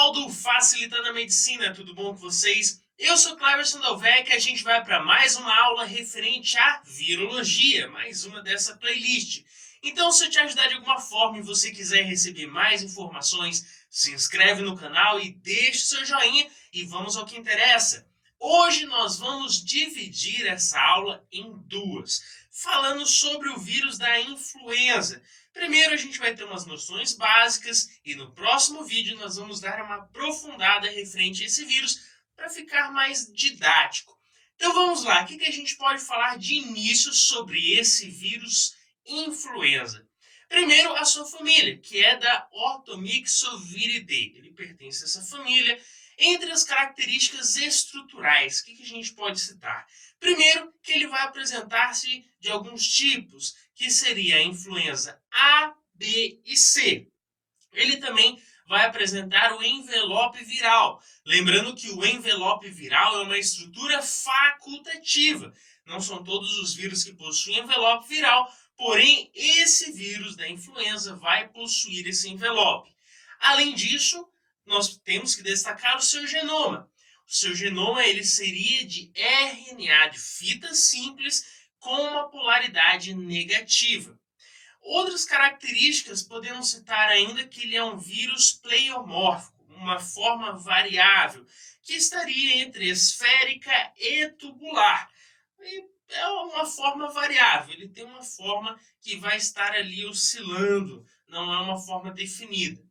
pessoal do Facilitando a Medicina, tudo bom com vocês? Eu sou Cleverson Dalvec e a gente vai para mais uma aula referente à virologia, mais uma dessa playlist. Então, se eu te ajudar de alguma forma e você quiser receber mais informações, se inscreve no canal e deixe seu joinha e vamos ao que interessa. Hoje nós vamos dividir essa aula em duas, falando sobre o vírus da influenza. Primeiro a gente vai ter umas noções básicas e no próximo vídeo nós vamos dar uma aprofundada referente a esse vírus para ficar mais didático. Então vamos lá, o que a gente pode falar de início sobre esse vírus influenza? Primeiro, a sua família, que é da Orthomyxoviridae. Ele pertence a essa família. Entre as características estruturais, o que a gente pode citar? Primeiro, que ele vai apresentar-se de alguns tipos, que seria a influenza A, B e C. Ele também vai apresentar o envelope viral. Lembrando que o envelope viral é uma estrutura facultativa. Não são todos os vírus que possuem envelope viral, porém esse vírus da influenza vai possuir esse envelope. Além disso, nós temos que destacar o seu genoma. O seu genoma ele seria de RNA de fita simples com uma polaridade negativa. Outras características podemos citar ainda que ele é um vírus pleiomórfico, uma forma variável, que estaria entre esférica e tubular. E é uma forma variável, ele tem uma forma que vai estar ali oscilando, não é uma forma definida.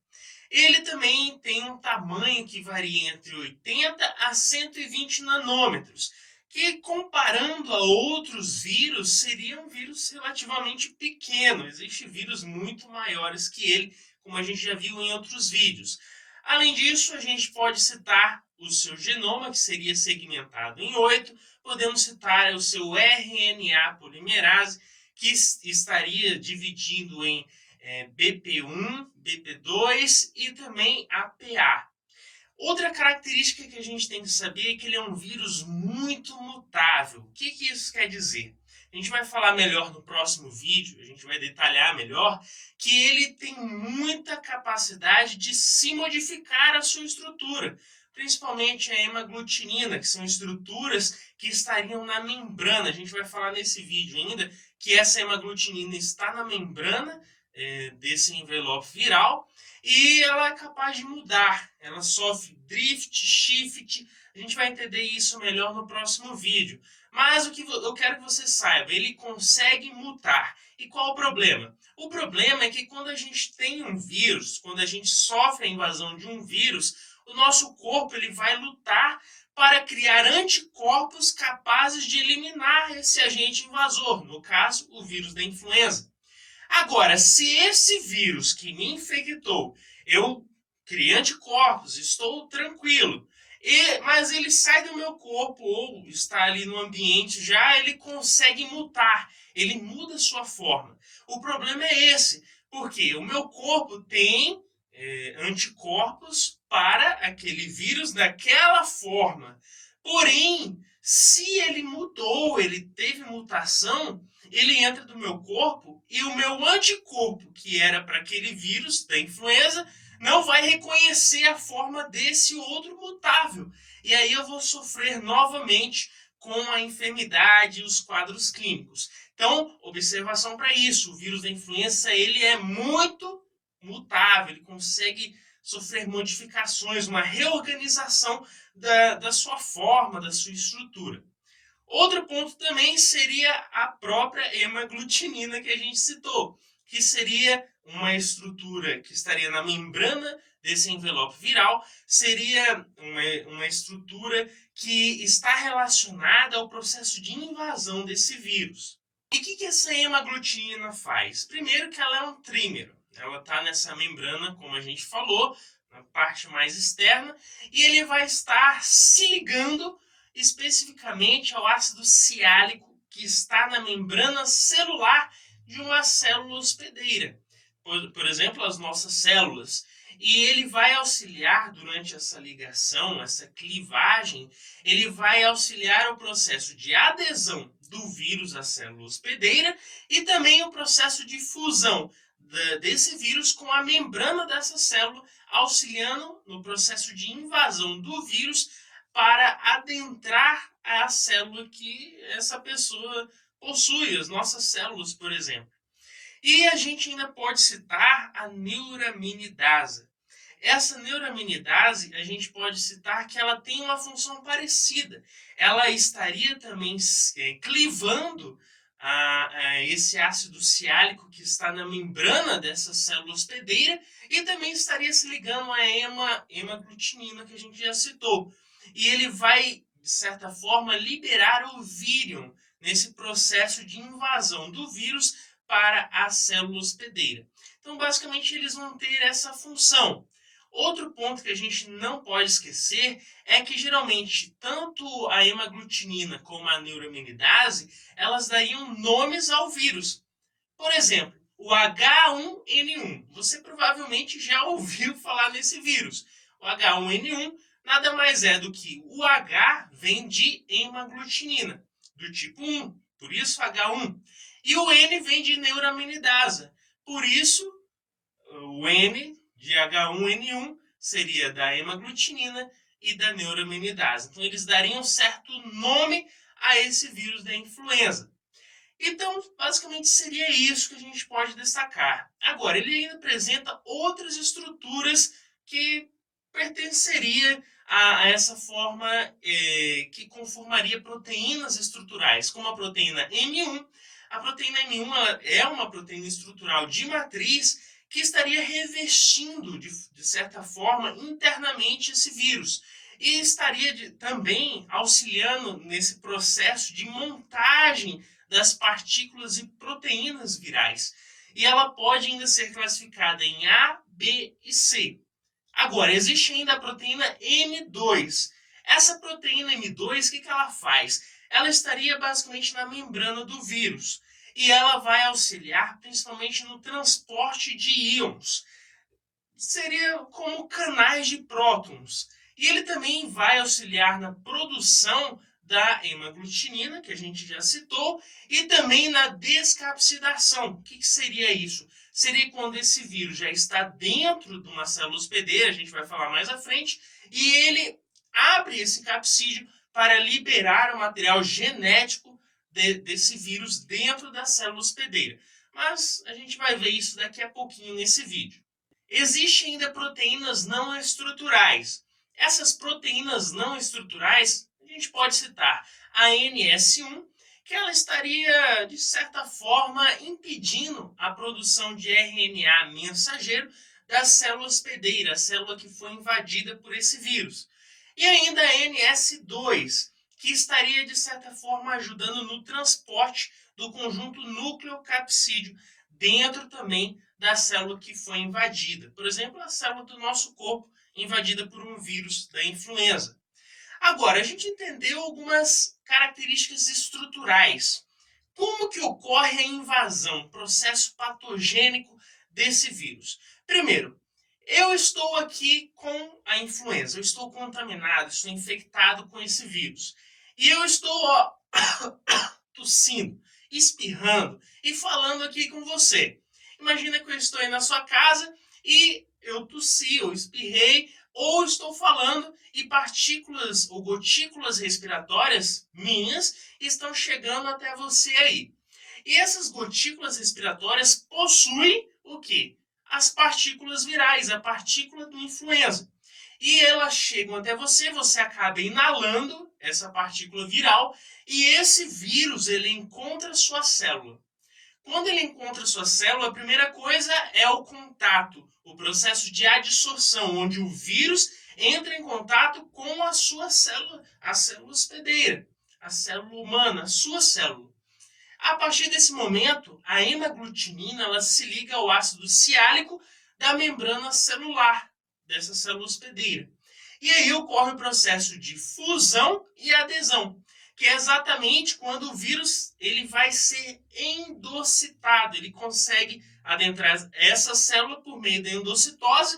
Ele também tem um tamanho que varia entre 80 a 120 nanômetros, que comparando a outros vírus, seria um vírus relativamente pequeno. Existem vírus muito maiores que ele, como a gente já viu em outros vídeos. Além disso, a gente pode citar o seu genoma, que seria segmentado em 8. Podemos citar o seu RNA polimerase, que estaria dividindo em BP1, BP2 e também APA. Outra característica que a gente tem que saber é que ele é um vírus muito mutável. O que isso quer dizer? A gente vai falar melhor no próximo vídeo, a gente vai detalhar melhor, que ele tem muita capacidade de se modificar a sua estrutura, principalmente a hemaglutinina, que são estruturas que estariam na membrana. A gente vai falar nesse vídeo ainda que essa hemaglutinina está na membrana desse envelope viral e ela é capaz de mudar. Ela sofre drift, shift. A gente vai entender isso melhor no próximo vídeo. Mas o que eu quero que você saiba, ele consegue mutar. E qual o problema? O problema é que quando a gente tem um vírus, quando a gente sofre a invasão de um vírus, o nosso corpo ele vai lutar para criar anticorpos capazes de eliminar esse agente invasor, no caso, o vírus da influenza. Agora, se esse vírus que me infectou, eu criei anticorpos, estou tranquilo, mas ele sai do meu corpo ou está ali no ambiente já, ele consegue mutar, ele muda sua forma. O problema é esse, porque o meu corpo tem anticorpos para aquele vírus daquela forma. Porém, se ele mudou, ele teve mutação, ele entra do meu corpo e o meu anticorpo, que era para aquele vírus da influenza, não vai reconhecer a forma desse outro mutável. E aí eu vou sofrer novamente com a enfermidade e os quadros clínicos. Então, observação para isso. O vírus da influenza ele é muito mutável, ele consegue sofrer modificações, uma reorganização da sua forma, da sua estrutura. Outro ponto também seria a própria hemaglutinina que a gente citou, que seria uma estrutura que estaria na membrana desse envelope viral, seria uma estrutura que está relacionada ao processo de invasão desse vírus. E o que essa hemaglutinina faz? Primeiro que ela é um trímero, ela está nessa membrana, como a gente falou, na parte mais externa, e ele vai estar se ligando especificamente ao ácido siálico que está na membrana celular de uma célula hospedeira, por exemplo, as nossas células. E ele vai auxiliar durante essa ligação, essa clivagem, ele vai auxiliar o processo de adesão do vírus à célula hospedeira e também o processo de fusão desse vírus com a membrana dessa célula, auxiliando no processo de invasão do vírus para adentrar a célula que essa pessoa possui, as nossas células, por exemplo. E a gente ainda pode citar a neuraminidase. Essa neuraminidase, a gente pode citar que ela tem uma função parecida. Ela estaria também clivando esse ácido siálico que está na membrana dessa célula hospedeira e também estaria se ligando à hemaglutinina que a gente já citou. E ele vai, de certa forma, liberar o vírion nesse processo de invasão do vírus para a célula hospedeira. Então, basicamente, eles vão ter essa função. Outro ponto que a gente não pode esquecer é que, geralmente, tanto a hemaglutinina como a neuraminidase, elas dariam nomes ao vírus. Por exemplo, o H1N1. Você provavelmente já ouviu falar nesse vírus. O H1N1 nada mais é do que o H vem de hemaglutinina, do tipo 1, por isso H1. E o N vem de neuraminidase, por isso o N de H1N1 seria da hemaglutinina e da neuraminidase. Então eles dariam certo nome a esse vírus da influenza. Então, basicamente seria isso que a gente pode destacar. Agora, ele ainda apresenta outras estruturas que pertenceria a essa forma que conformaria proteínas estruturais, como a proteína M1. A proteína M1 é uma proteína estrutural de matriz que estaria revestindo, de certa forma, internamente esse vírus. E estaria também auxiliando nesse processo de montagem das partículas e proteínas virais. E ela pode ainda ser classificada em A, B e C. Agora, existe ainda a proteína M2. Essa proteína M2, o que ela faz? Ela estaria basicamente na membrana do vírus. E ela vai auxiliar principalmente no transporte de íons. Seria como canais de prótons. E ele também vai auxiliar na produção da hemaglutinina, que a gente já citou, e também na descapsidação. O que seria isso? Seria quando esse vírus já está dentro de uma célula hospedeira, a gente vai falar mais à frente, e ele abre esse capsídeo para liberar o material genético desse vírus dentro da célula hospedeira. Mas a gente vai ver isso daqui a pouquinho nesse vídeo. Existem ainda proteínas não estruturais. Essas proteínas não estruturais, a gente pode citar a NS1, que ela estaria, de certa forma, impedindo a produção de RNA mensageiro da célula hospedeira, a célula que foi invadida por esse vírus. E ainda a NS2, que estaria, de certa forma, ajudando no transporte do conjunto núcleo-capsídeo dentro também da célula que foi invadida. Por exemplo, a célula do nosso corpo invadida por um vírus da influenza. Agora, a gente entendeu algumas características estruturais. Como que ocorre a invasão, processo patogênico desse vírus? Primeiro, eu estou aqui com a influenza, eu estou contaminado, estou infectado com esse vírus. E eu estou tossindo, espirrando e falando aqui com você. Imagina que eu estou aí na sua casa e eu tossi, eu espirrei, ou estou falando e partículas ou gotículas respiratórias minhas estão chegando até você aí. E essas gotículas respiratórias possuem o quê? As partículas virais, a partícula do influenza. E elas chegam até você, você acaba inalando essa partícula viral e esse vírus ele encontra a sua célula. Quando ele encontra a sua célula, a primeira coisa é o contato, o processo de adsorção, onde o vírus entra em contato com a sua célula, a célula hospedeira, a célula humana, a sua célula. A partir desse momento, a hemaglutinina ela se liga ao ácido siálico da membrana celular dessa célula hospedeira. E aí ocorre o processo de fusão e adesão, que é exatamente quando o vírus ele vai ser endocitado, ele consegue adentrar essa célula por meio da endocitose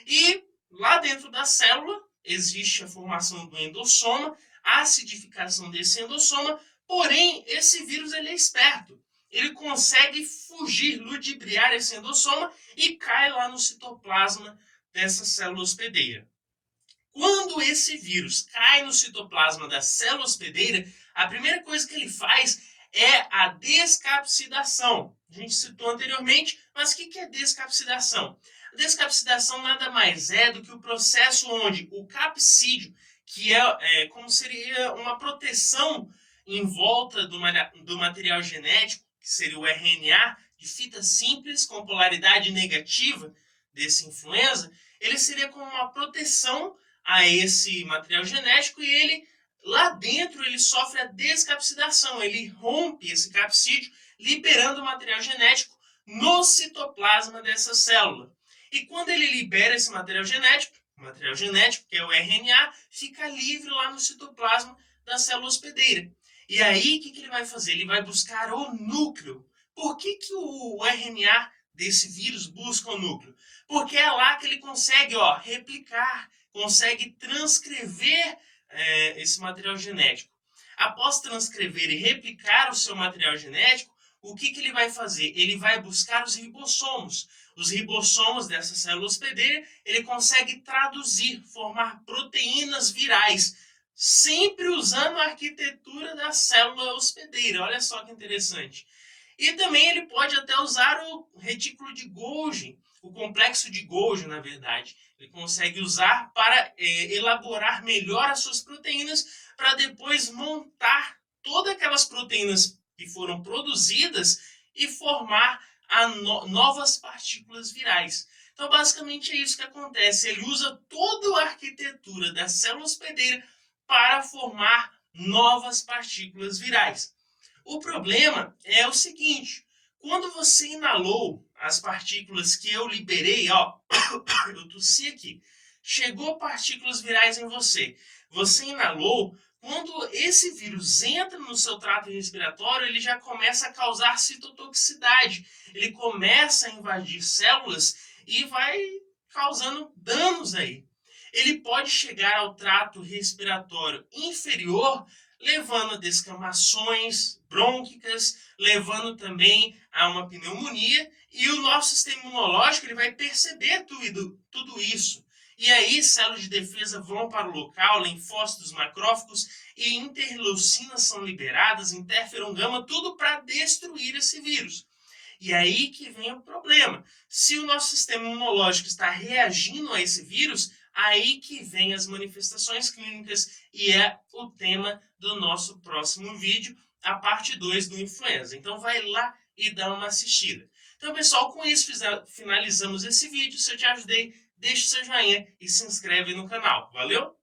e lá dentro da célula existe a formação do endossoma, a acidificação desse endossoma, porém esse vírus ele é esperto. ele consegue fugir, ludibriar esse endossoma e cai lá no citoplasma dessa célula hospedeira. Quando esse vírus cai no citoplasma da célula hospedeira, a primeira coisa que ele faz é a descapsidação. A gente citou anteriormente, mas o que é descapsidação? A descapsidação nada mais é do que o processo onde o capsídeo, que como seria uma proteção em volta do material genético, que seria o RNA, de fita simples com polaridade negativa desse influenza, ele seria como uma proteção a esse material genético e ele, lá dentro, ele sofre a descapsidação, ele rompe esse capsídeo, liberando o material genético no citoplasma dessa célula. E quando ele libera esse material genético, que é o RNA, fica livre lá no citoplasma da célula hospedeira. E aí, o que ele vai fazer? Ele vai buscar o núcleo. Por que o RNA desse vírus busca o núcleo? Porque é lá que ele consegue replicar, consegue transcrever esse material genético. Após transcrever e replicar o seu material genético, o que ele vai fazer? Ele vai buscar os ribossomos. Os ribossomos dessa célula hospedeira, ele consegue traduzir, formar proteínas virais, sempre usando a arquitetura da célula hospedeira. Olha só que interessante. E também ele pode até usar o retículo de Golgi, o complexo de Golgi, na verdade. Ele consegue usar para elaborar melhor as suas proteínas, para depois montar todas aquelas proteínas que foram produzidas e formar novas partículas virais. Então, basicamente é isso que acontece. Ele usa toda a arquitetura da célula hospedeira para formar novas partículas virais. O problema é o seguinte: quando você inalou as partículas que eu liberei, eu tossi aqui, chegou partículas virais em você, você inalou, quando esse vírus entra no seu trato respiratório, ele já começa a causar citotoxicidade, ele começa a invadir células e vai causando danos aí. Ele pode chegar ao trato respiratório inferior, levando a descamações brônquicas, levando também a uma pneumonia, e o nosso sistema imunológico ele vai perceber tudo isso. E aí, células de defesa vão para o local, linfócitos, macrófagos e interleucinas são liberadas, interferon gama, tudo para destruir esse vírus. E aí que vem o problema. Se o nosso sistema imunológico está reagindo a esse vírus, aí que vem as manifestações clínicas e é o tema do nosso próximo vídeo, a parte 2 do influenza. Então vai lá e dá uma assistida. Então, pessoal, com isso finalizamos esse vídeo. Se eu te ajudei, deixe seu joinha e se inscreve no canal. Valeu?